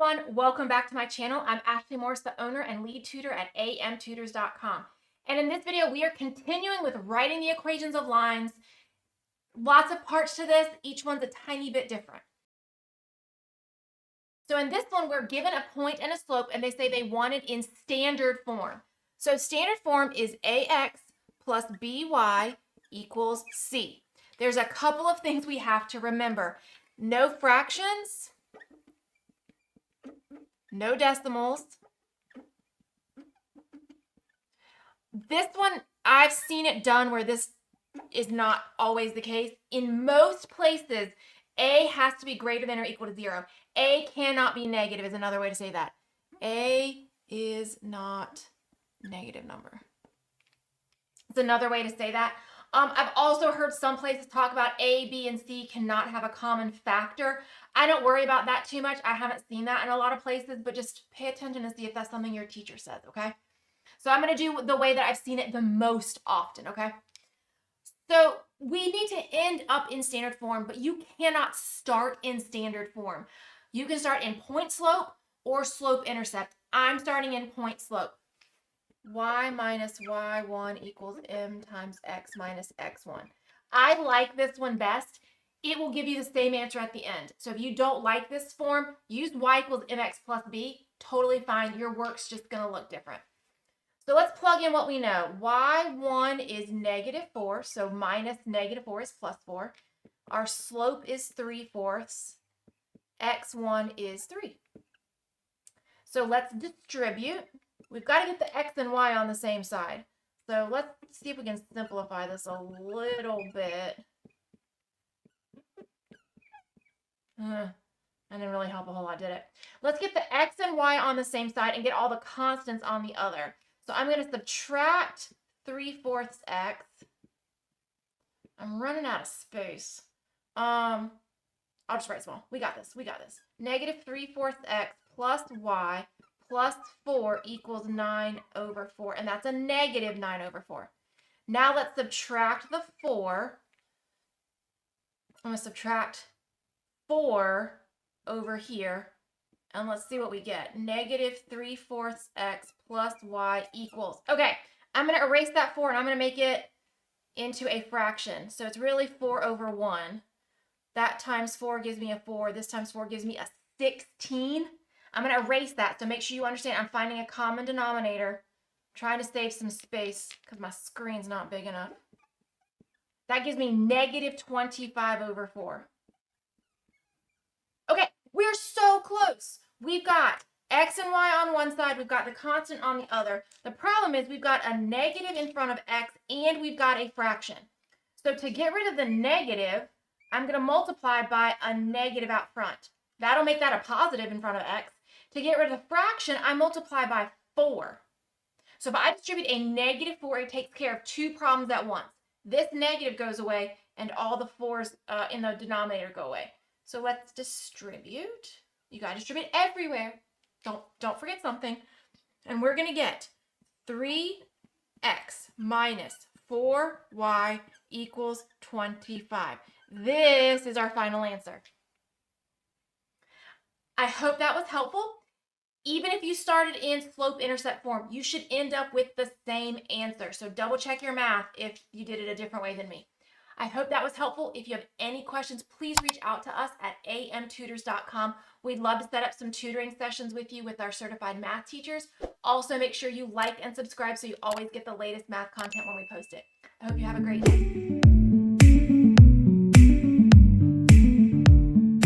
everyone, welcome back to my channel. I'm Ashley Morris, the owner and lead tutor at amtutors.com. And in this video, we are continuing with writing the equations of lines. Lots of parts to this, each one's a tiny bit different. So in this one, we're given a point and a slope, and they say they want it in standard form. So standard form is ax plus by equals c. There's a couple of things we have to remember. No fractions. No decimals. This one, I've seen it done where this is not always the case. In most places, a has to be greater than or equal to 0. A cannot be negative is another way to say that. A is not a negative number. It's another way to say that. I've also heard some places talk about A, B, and C cannot have a common factor. I don't worry about that too much. I haven't seen that in a lot of places, but just pay attention and see if that's something your teacher says, okay? So I'm going to do the way that I've seen it the most often, okay? So we need to end up in standard form, but you cannot start in standard form. You can start in point slope or slope intercept. I'm starting in point slope. Y minus y1 equals m times x minus x1. I like this one best. It will give you the same answer at the end. So if you don't like this form, use y equals mx plus b. Totally fine. Your work's just going to look different. So let's plug in what we know. Y1 is -4, so minus -4 is +4. Our slope is 3/4. X1 is 3. So let's distribute. We've got to get the x and y on the same side. So let's see if we can simplify this a little bit. That didn't really help a whole lot, did it? Let's get the x and y on the same side and get all the constants on the other. So I'm going to subtract 3/4 x. I'm running out of space. I'll just write small. We got this. We got this. -3/4 x plus y plus 4 equals 9/4. And that's a -9/4. Now let's subtract the 4. I'm going to subtract 4 over here. And let's see what we get. -3/4 x plus y equals. Okay, I'm going to erase that 4 and I'm going to make it into a fraction. So it's really 4/1. That times 4 gives me a 4. This times 4 gives me a 16. I'm going to erase that, so make sure you understand I'm finding a common denominator. I'm trying to save some space because my screen's not big enough. That gives me -25/4. Okay, we're so close. We've got x and y on one side. We've got the constant on the other. The problem is we've got a negative in front of x and we've got a fraction. So to get rid of the negative, I'm going to multiply by a negative out front. That'll make that a positive in front of x. To get rid of the fraction, I multiply by 4. So if I distribute a -4, it takes care of two problems at once. This negative goes away, and all the 4's in the denominator go away. So let's distribute. You got to distribute everywhere. Don't forget something. And we're going to get 3x minus 4y equals 25. This is our final answer. I hope that was helpful. Even if you started in slope-intercept form, you should end up with the same answer. So double check your math if you did it a different way than me. I hope that was helpful. If you have any questions, please reach out to us at amtutors.com. We'd love to set up some tutoring sessions with you with our certified math teachers. Also, make sure you like and subscribe so you always get the latest math content when we post it. I hope you have a great day.